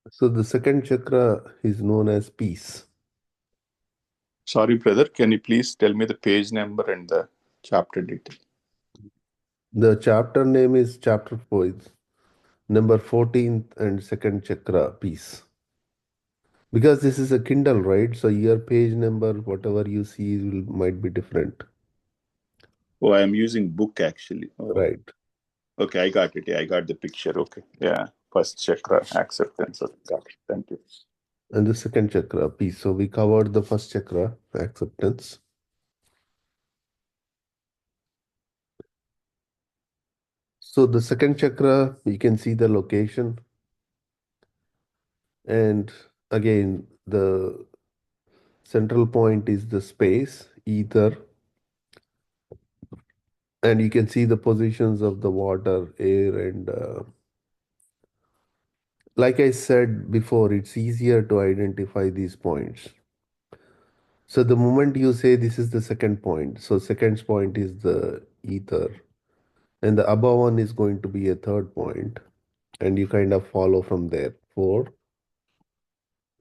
So the second chakra is known as peace. Sorry, brother. Can you please tell me the page number and the chapter detail? The chapter name is chapter 4, it's number 14th and second chakra, peace. Because this is a Kindle, right? So your page number, whatever you see, might be different, Oh, I am using book actually. Oh, right? okay. I got it. Yeah, I got the picture. Okay. Yeah. First chakra, acceptance. Okay, got it. Thank you. And the second chakra, peace. So we covered the first chakra, acceptance. So the second chakra, you can see the location. And again, the central point is the space, ether, and you can see the positions of the water, air, and like I said before, it's easier to identify these points. So the moment you say this is the second point, so second point is the ether, and the above one is going to be a third point, and you kind of follow from there, 4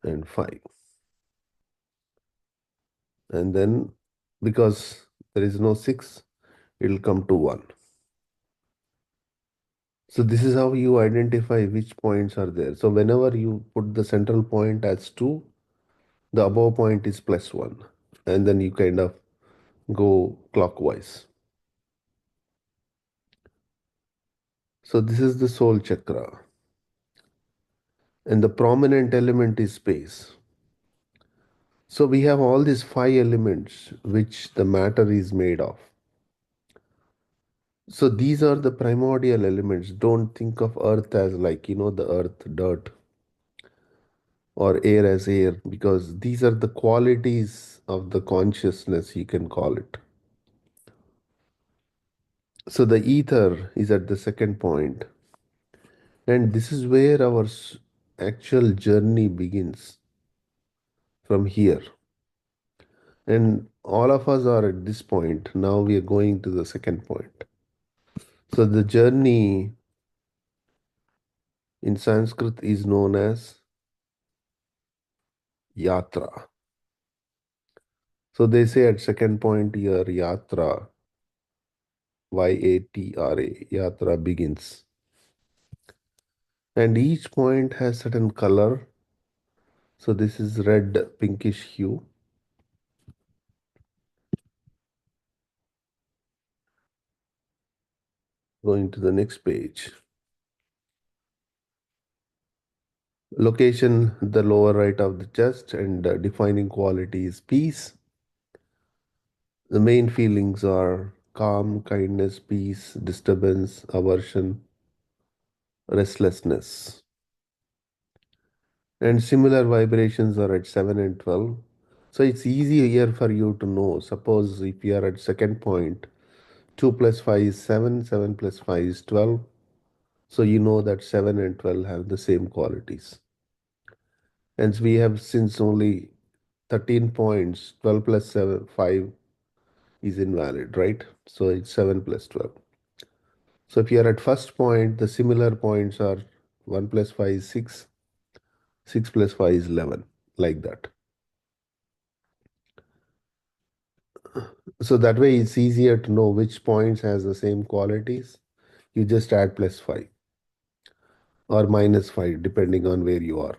and 5. And then because there is no 6, it'll come to 1. So this is how you identify which points are there. So whenever you put the central point as 2, the above point is +1. And then you kind of go clockwise. So this is the soul chakra. And the prominent element is space. So we have all these 5 elements which the matter is made of. So these are the primordial elements. Don't think of earth as like, the earth, dirt, or air as air, because these are the qualities of the consciousness, you can call it. So the ether is at the second point, and this is where our actual journey begins, from here. And all of us are at this point. Now we are going to the second point. So the journey in Sanskrit is known as yatra. So they say at second point your yatra, Y-A-T-R-A, yatra begins. And each point has certain color. So this is red pinkish hue. Going to the next page. Location, the lower right of the chest, and defining quality is peace. The main feelings are calm, kindness, peace, disturbance, aversion, restlessness. And similar vibrations are at 7 and 12. So it's easy here for you to know. Suppose if you are at second point, 2 plus 5 is 7, 7 plus 5 is 12. So you know that 7 and 12 have the same qualities. And we have, since only 13 points, 12 plus 7, 5 is invalid, right? So it's 7 plus 12. So if you are at first point, the similar points are 1 plus 5 is 6, 6 plus 5 is 11, like that. So that way it's easier to know which points has the same qualities. You just add plus 5 or minus 5 depending on where you are.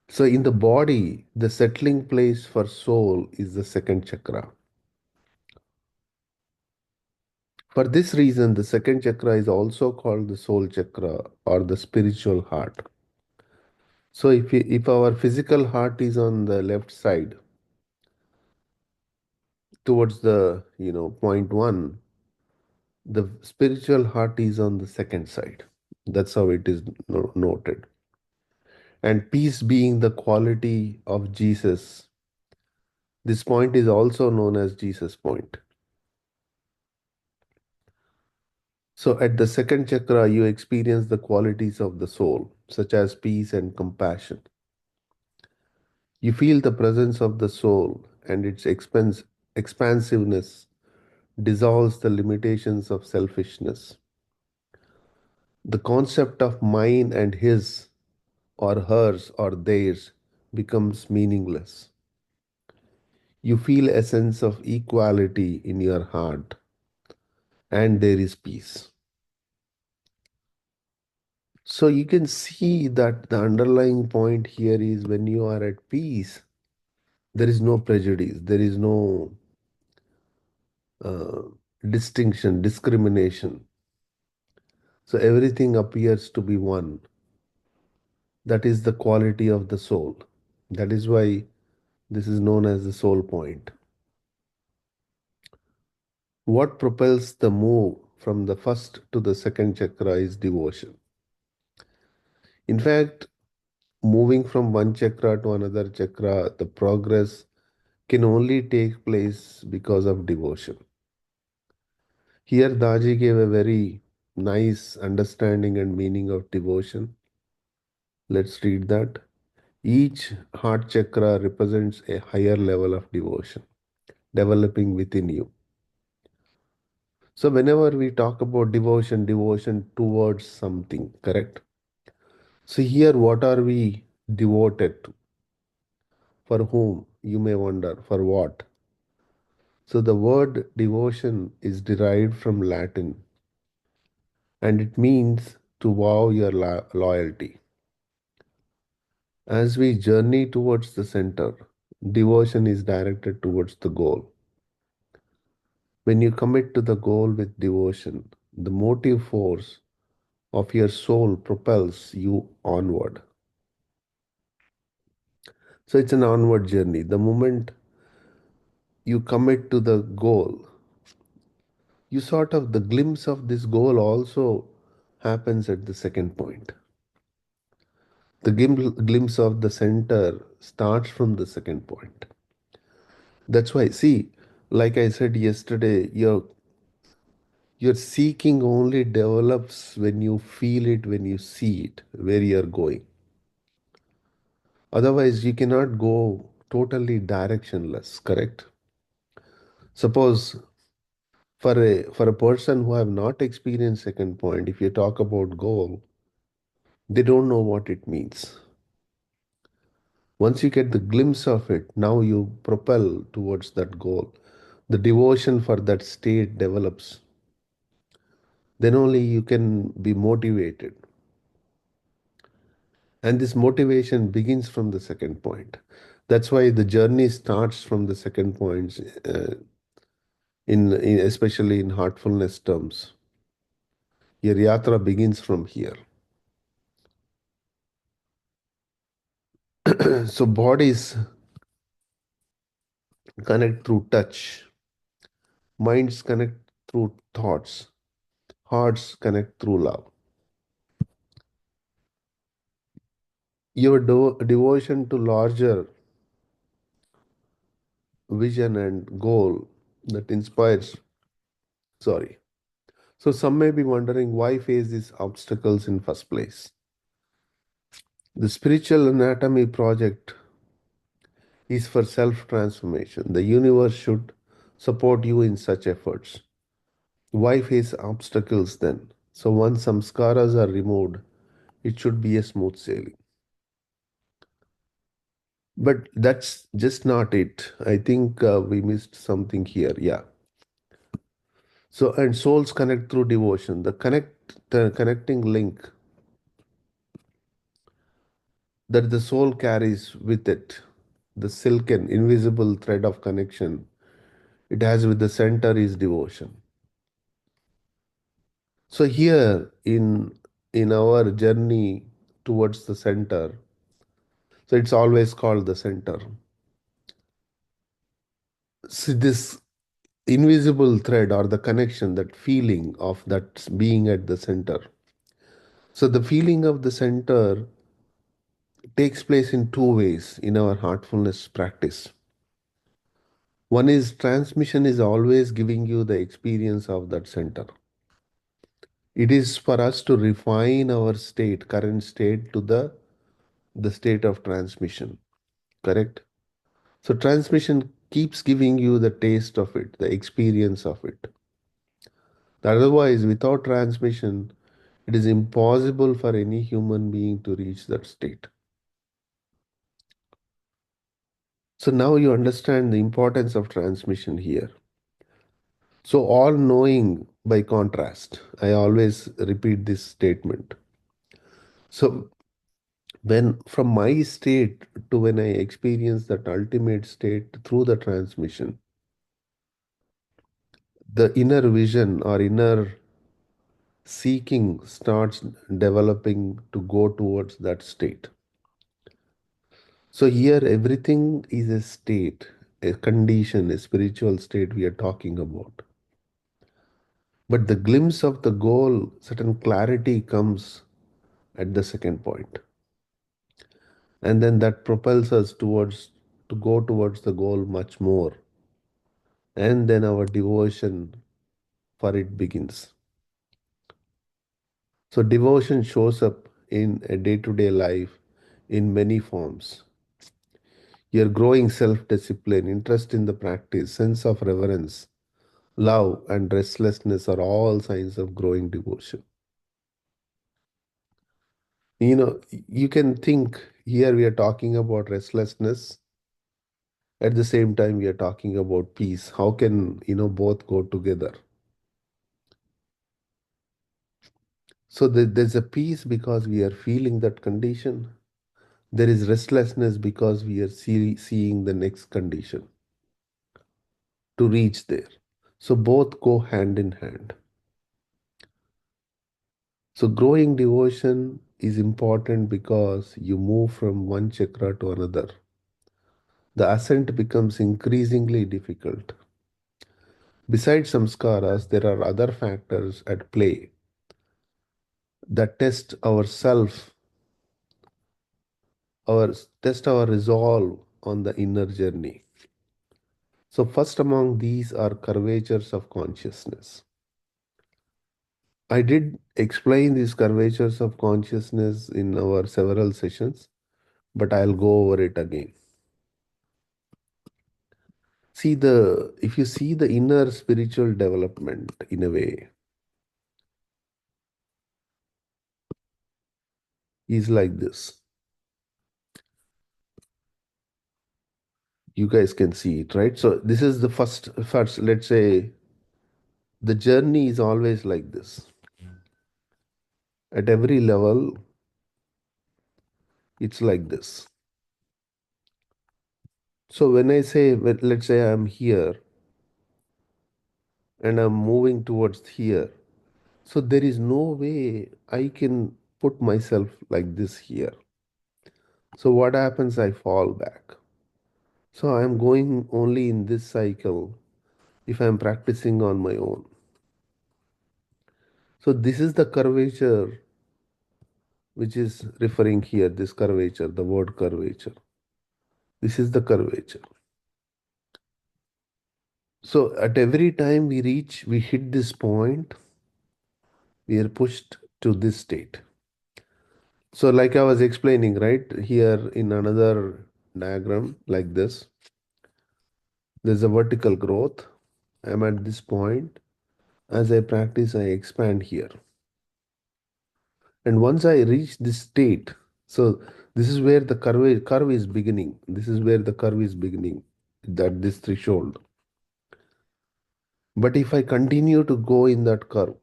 So in the body, the settling place for soul is the second chakra. For this reason, the second chakra is also called the soul chakra or the spiritual heart. So if our physical heart is on the left side towards the point 1, the spiritual heart is on the second side. That's how it is noted. And peace being the quality of Jesus, this point is also known as Jesus point. So at the second chakra, you experience the qualities of the soul, such as peace and compassion. You feel the presence of the soul, and its expansiveness dissolves the limitations of selfishness. The concept of mine and his or hers or theirs becomes meaningless. You feel a sense of equality in your heart, and there is peace. So you can see that the underlying point here is when you are at peace, there is no prejudice, there is no uh, distinction, discrimination. So everything appears to be one. That is the quality of the soul. That is why this is known as the soul point. What propels the move from the first to the second chakra is devotion. In fact, moving from one chakra to another chakra, the progress can only take place because of devotion. Here, Daji gave a very nice understanding and meaning of devotion. Let's read that. Each heart chakra represents a higher level of devotion developing within you. So, whenever we talk about devotion, devotion towards something, correct? So, here, what are we devoted to? For whom? You may wonder, for what? So, the word devotion is derived from Latin and it means to vow your loyalty. As we journey towards the center, devotion is directed towards the goal. When you commit to the goal with devotion, the motive force of your soul propels you onward. So it's an onward journey. The moment you commit to the goal, you sort of, the glimpse of this goal also happens at the second point. The glimpse of the center starts from the second point. That's why, see, like I said yesterday, your seeking only develops when you feel it, when you see it, where you're going. Otherwise, you cannot go totally directionless, correct? Suppose for a person who have not experienced second point, if you talk about goal, they don't know what it means. Once you get the glimpse of it, now you propel towards that goal. The devotion for that state develops. Then only you can be motivated. And this motivation begins from the second point. That's why the journey starts from the second point, in especially in heartfulness terms. Your yatra begins from here. So bodies connect through touch, minds connect through thoughts, hearts connect through love. Your devotion to larger vision and goal that inspires. Sorry. So some may be wondering why face these obstacles in first place. The spiritual anatomy project is for self transformation. The universe should support you in such efforts. Why face obstacles then? So once samskaras are removed, it should be a smooth sailing. But that's just not it. I think we missed something here. Yeah. So and souls connect through devotion. The connecting link that the soul carries with it, the silken, invisible thread of connection it has with the center is devotion. So here in our journey towards the center, so it's always called the center. See this invisible thread or the connection, that feeling of that being at the center. So the feeling of the center takes place in two ways in our heartfulness practice. One is transmission is always giving you the experience of that center. It is for us to refine our state, current state to the state of transmission. Correct? So transmission keeps giving you the taste of it, the experience of it. Otherwise, without transmission, It is impossible for any human being to reach that state. So now you understand the importance of transmission here. So, all knowing by contrast, I always repeat this statement. So, when from my state to when I experience that ultimate state through the transmission, the inner vision or inner seeking starts developing to go towards that state. So, here everything is a state, a condition, a spiritual state we are talking about. But the glimpse of the goal, certain clarity comes at the second point. And then that propels us towards to go towards the goal much more. And then our devotion for it begins. So devotion shows up in a day-to-day life in many forms. Your growing self-discipline, interest in the practice, sense of reverence, love, and restlessness are all signs of growing devotion. You can think here we are talking about restlessness. At the same time, we are talking about peace. How can, both go together? So there's a peace because we are feeling that condition. There is restlessness because we are seeing the next condition to reach there. So both go hand in hand. So growing devotion is important because you move from one chakra to another. The ascent becomes increasingly difficult. Besides samskaras, there are other factors at play that our test our resolve on the inner journey. So first among these are curvatures of consciousness. I did explain these curvatures of consciousness in our several sessions, but I'll go over it again. If you see the inner spiritual development in a way, is like this. You guys can see it, right? So this is the first, let's say the journey is always like this. At every level, it's like this. So when I say, let's say I'm here and I'm moving towards here, so there is no way I can put myself like this here. So what happens? I fall back. So I'm going only in this cycle if I'm practicing on my own. So this is the curvature which is referring here, this curvature, the word curvature. This is the curvature. So at every time we hit this point, we are pushed to this state. So like I was explaining, right, here in another diagram like this, there's a vertical growth. I'm at this point. As I practice, I expand here. And once I reach this state, so this is where the curve is beginning. This is where the curve is beginning, that this threshold. But if I continue to go in that curve,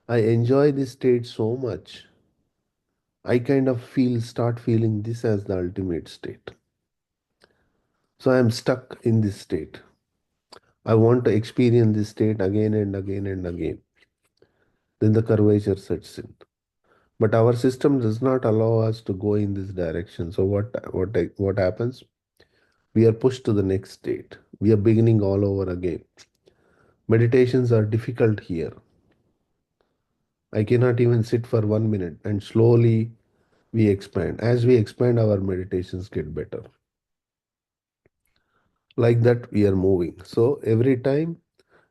I enjoy this state so much, I kind of start feeling this as the ultimate state. So I am stuck in this state. I want to experience this state again and again and again. Then the curvature sets in. But our system does not allow us to go in this direction. So what happens? We are pushed to the next state. We are beginning all over again. Meditations are difficult here. I cannot even sit for 1 minute, and slowly we expand. As we expand, our meditations get better. Like that, we are moving. So every time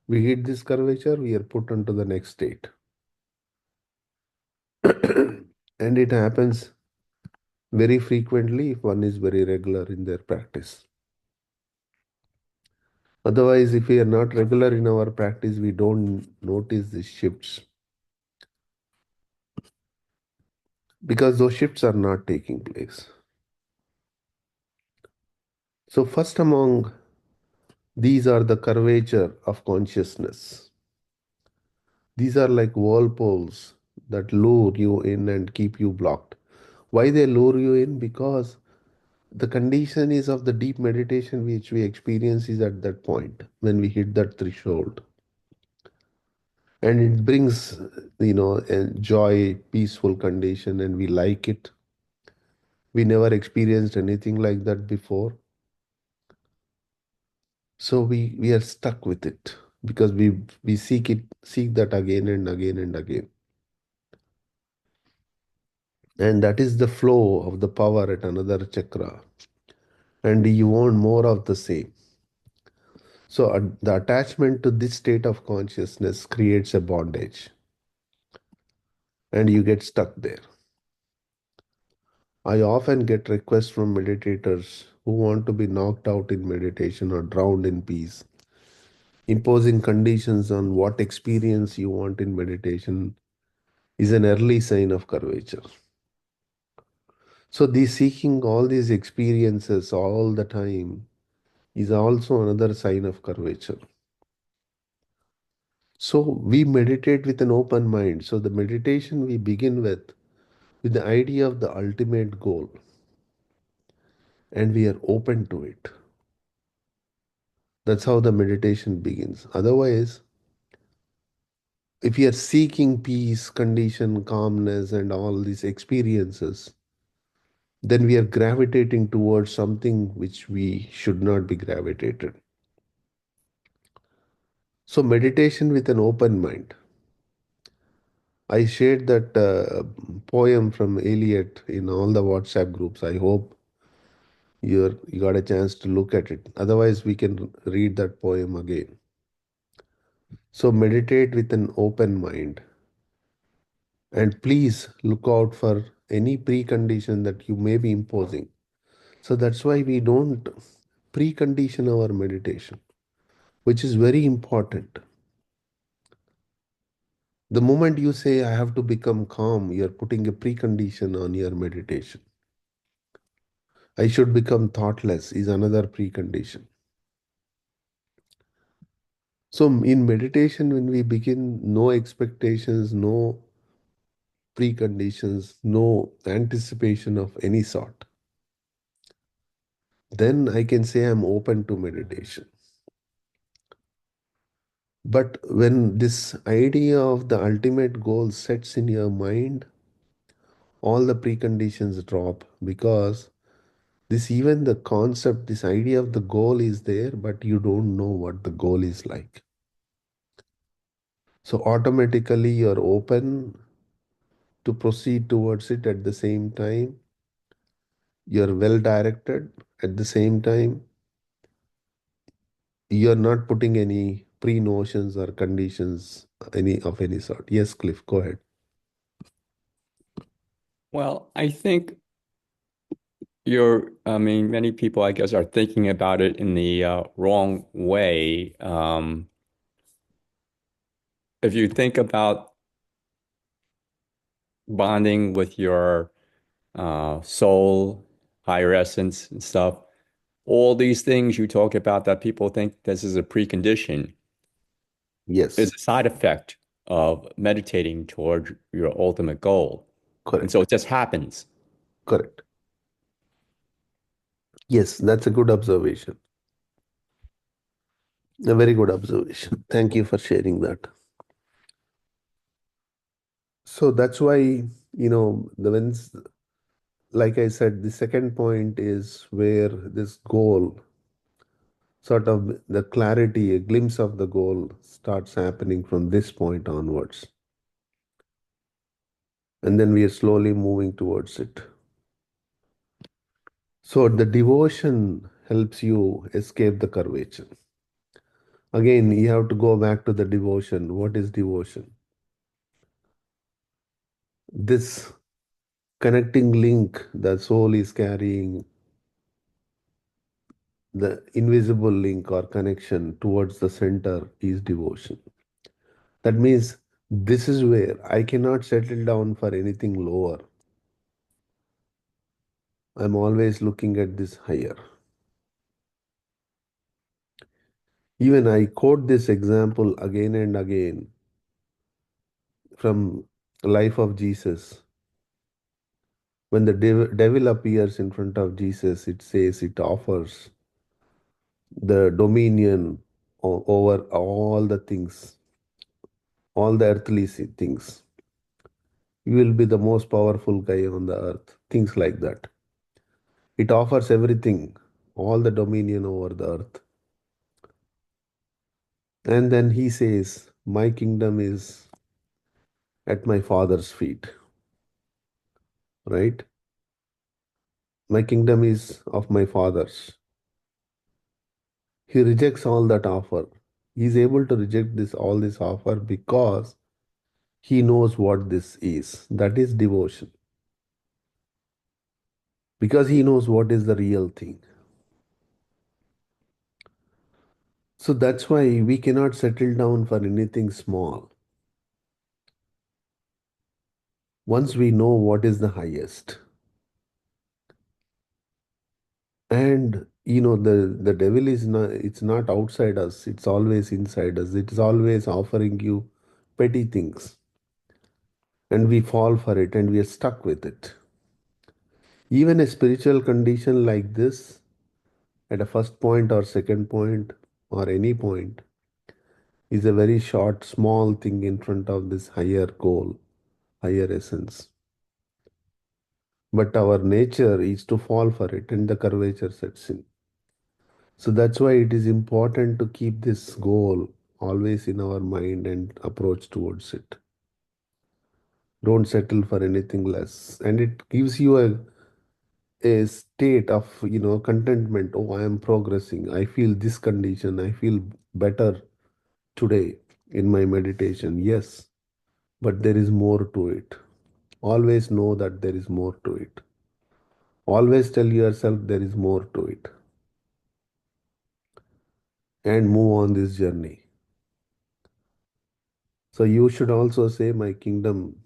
we hit this curvature, we are put into the next state. And it happens very frequently if one is very regular in their practice. Otherwise, if we are not regular in our practice, we don't notice these shifts. because those shifts are not taking place. So, first among these are the curvature of consciousness. These are like whirlpools that lure you in and keep you blocked. Why they lure you in? Because the condition is of the deep meditation which we experience is at that point when we hit that threshold. And it brings, a joy, peaceful condition, and we like it. We never experienced anything like that before. So we are stuck with it because we seek that again and again and again. And that is the flow of the power at another chakra. And you want more of the same. So the attachment to this state of consciousness creates a bondage and you get stuck there. I often get requests from meditators who want to be knocked out in meditation or drowned in peace. Imposing conditions on what experience you want in meditation is an early sign of curvature. So, the seeking all these experiences all the time is also another sign of curvature. So, we meditate with an open mind. So, the meditation we begin with the idea of the ultimate goal, and we are open to it. That's how the meditation begins. Otherwise, if we are seeking peace, condition, calmness, and all these experiences, then we are gravitating towards something which we should not be gravitated. So, meditation with an open mind. I shared that poem from Eliot in all the WhatsApp groups. I hope you got a chance to look at it. Otherwise, we can read that poem again. So, meditate with an open mind. And please look out for any precondition that you may be imposing. So that's why we don't precondition our meditation, which is very important. The moment you say, I have to become calm, you're putting a precondition on your meditation. I should become thoughtless is another precondition. So in meditation, when we begin, no expectations, no preconditions, no anticipation of any sort, then I can say I'm open to meditation. But when this idea of the ultimate goal sets in your mind, all the preconditions drop because this even the concept, this idea of the goal is there, but you don't know what the goal is like. So automatically you're open to proceed towards it at the same time. You're well directed at the same time. You're not putting any pre-notions or conditions any of any sort. Yes, Cliff, go ahead. Well, I think I mean, many people, I guess, are thinking about it in the wrong way. If you think about bonding with your soul, higher essence, and stuff, all these things you talk about that people think this is a precondition is Yes, a side effect of meditating toward your ultimate goal. And so correct, it just happens. correct. Yes, that's a good observation. A very good observation. Thank you for sharing that. So that's why, like I said, the second point is where this goal, sort of the clarity, a glimpse of the goal starts happening from this point onwards. And then we are slowly moving towards it. So the devotion helps you escape the curvature. Again, you have to go back to the devotion. What is devotion? This connecting link the soul is carrying, the invisible link or connection towards the center is devotion. That means this is where I cannot settle down for anything lower. I'm always looking at this higher. Even I quote this example again and again from the life of Jesus. When the devil appears in front of Jesus, it says it offers the dominion over all the things, all the earthly things. You will be the most powerful guy on the earth. Things like that. It offers everything, all the dominion over the earth. And then he says, my kingdom is at my father's feet, right? My kingdom is of my father's. He rejects all that offer. He is able to reject all this offer because he knows what this is. That is devotion. Because he knows what is the real thing. So that's why we cannot settle down for anything small. Once we know what is the highest. And the devil is not, it's not outside us, it's always inside us. It's always offering you petty things. And we fall for it and we are stuck with it. Even a spiritual condition like this, at a first point or second point or any point, is a very short, small thing in front of this higher goal, higher essence. But our nature is to fall for it and the curvature sets in. So that's why it is important to keep this goal always in our mind and approach towards it. Don't settle for anything less. And it gives you a state of contentment. Oh, I am progressing. I feel this condition. I feel better today in my meditation. Yes, but there is more to it. Always know that there is more to it. Always tell yourself there is more to it. And move on this journey. So you should also say, my kingdom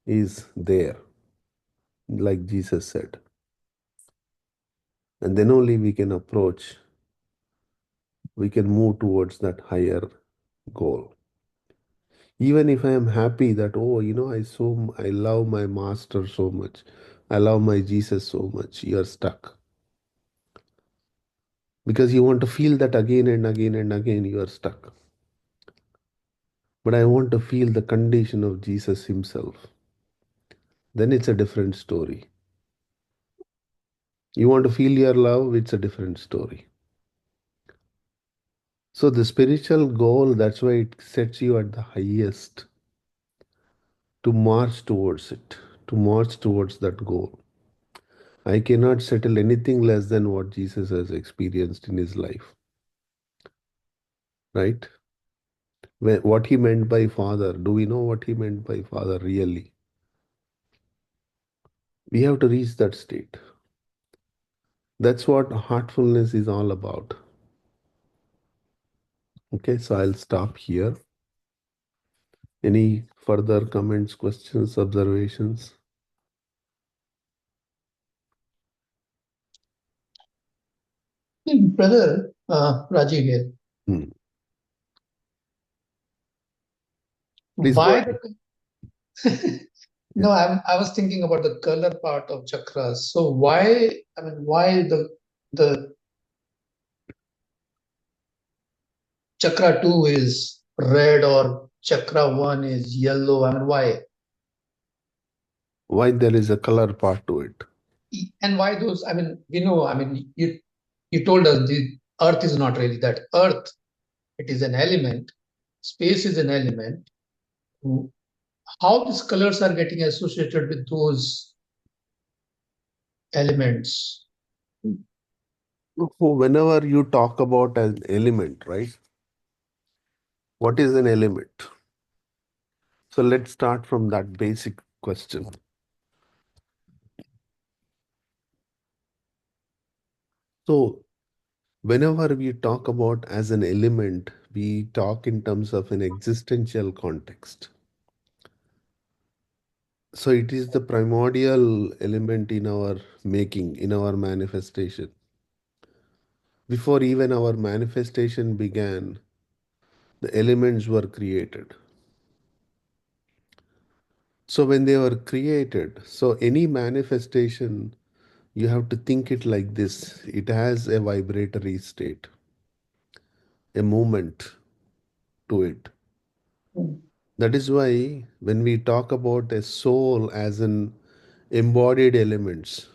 is there, like Jesus said. And then only we can approach, we can move towards that higher goal. Even if I am happy that, oh, I love my master so much. I love my Jesus so much. You're stuck. Because you want to feel that again and again and again, you are stuck. But I want to feel the condition of Jesus himself. Then it's a different story. You want to feel your love, it's a different story. So the spiritual goal, that's why it sets you at the highest to march towards it, to march towards that goal. I cannot settle anything less than what Jesus has experienced in his life. Right? What he meant by Father, do we know what he meant by Father really? We have to reach that state. That's what heartfulness is all about. Okay, so I'll stop here. Any further comments, questions, observations? Brother Rajiv here. Hmm. Please go Why ahead. no, I was thinking about the color part of chakras. So why the chakra 2 is red or chakra 1 is yellow? I mean, why? Why there is a color part to it? And why those? I mean, you told us the earth is not really that. Earth, it is an element. Space is an element. How these colors are getting associated with those elements? So whenever you talk about an element, right? What is an element? So let's start from that basic question. So whenever we talk about as an element, we talk in terms of an existential context. So it is the primordial element in our making, in our manifestation. Before even our manifestation began, the elements were created. So when they were created, so any manifestation, you have to think it like this. It has a vibratory state, a movement to it. That is why when we talk about a soul as an embodied elements,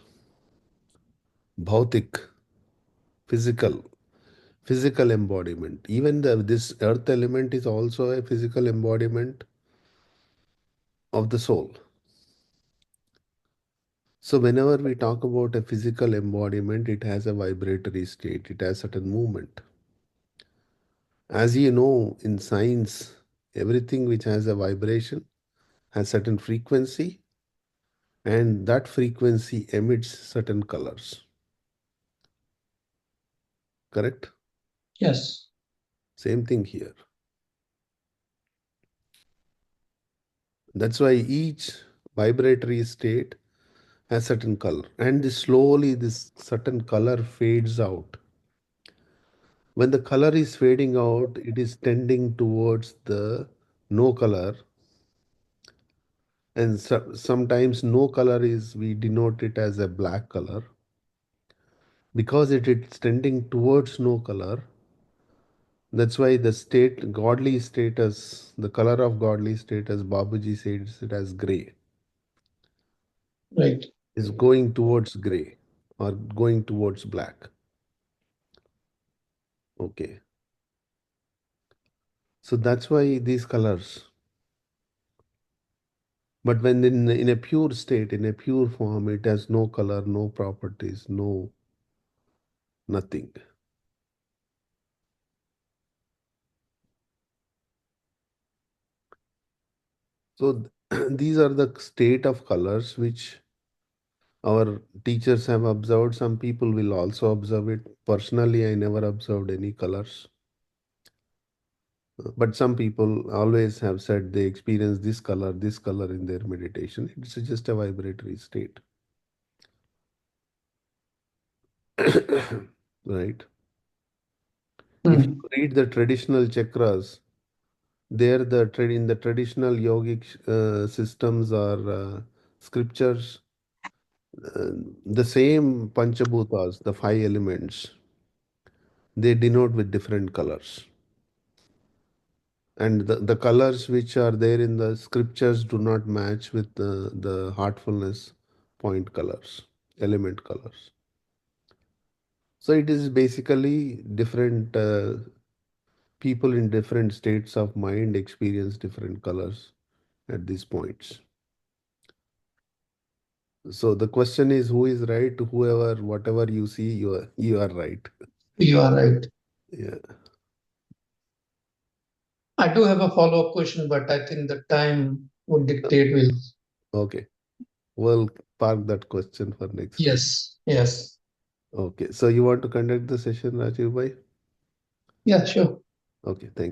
bhautik, physical embodiment. Even this earth element is also a physical embodiment of the soul. So whenever we talk about a physical embodiment, it has a vibratory state, it has certain movement. As you know, in science, everything which has a vibration has certain frequency, and that frequency emits certain colors. Correct? Yes. Same thing here. That's why each vibratory state has certain color, and slowly this certain color fades out. When the color is fading out, it is tending towards the no color, and sometimes no color is, we denote it as a black color. Because it's tending towards no color, that's why the state, godly status, the color of godly status, Babuji says it as gray, Right. is going towards gray or going towards black. Okay. So that's why these colors. But when in a pure state, in a pure form, it has no color, no properties, no nothing. So these are the state of colors which our teachers have observed. Some people will also observe it. Personally, I never observed any colors. But some people always have said they experience this color in their meditation. It's just a vibratory state. Right? If you read the traditional chakras, there in the traditional yogic systems or scriptures, uh, the same panchabhutas, the five elements, they denote with different colors. And the colors which are there in the scriptures do not match with the heartfulness point colors, element colors. So it is basically different people in different states of mind experience different colors at these points. So the question is, who is right? Whoever, whatever you see, you are right. You are right. Yeah. I do have a follow-up question, but I think the time would dictate will. Okay. We'll park that question for next time. Yes. Yes. Okay. So you want to conduct the session, Rajiv bhai? Yeah, sure. Okay. Thank you.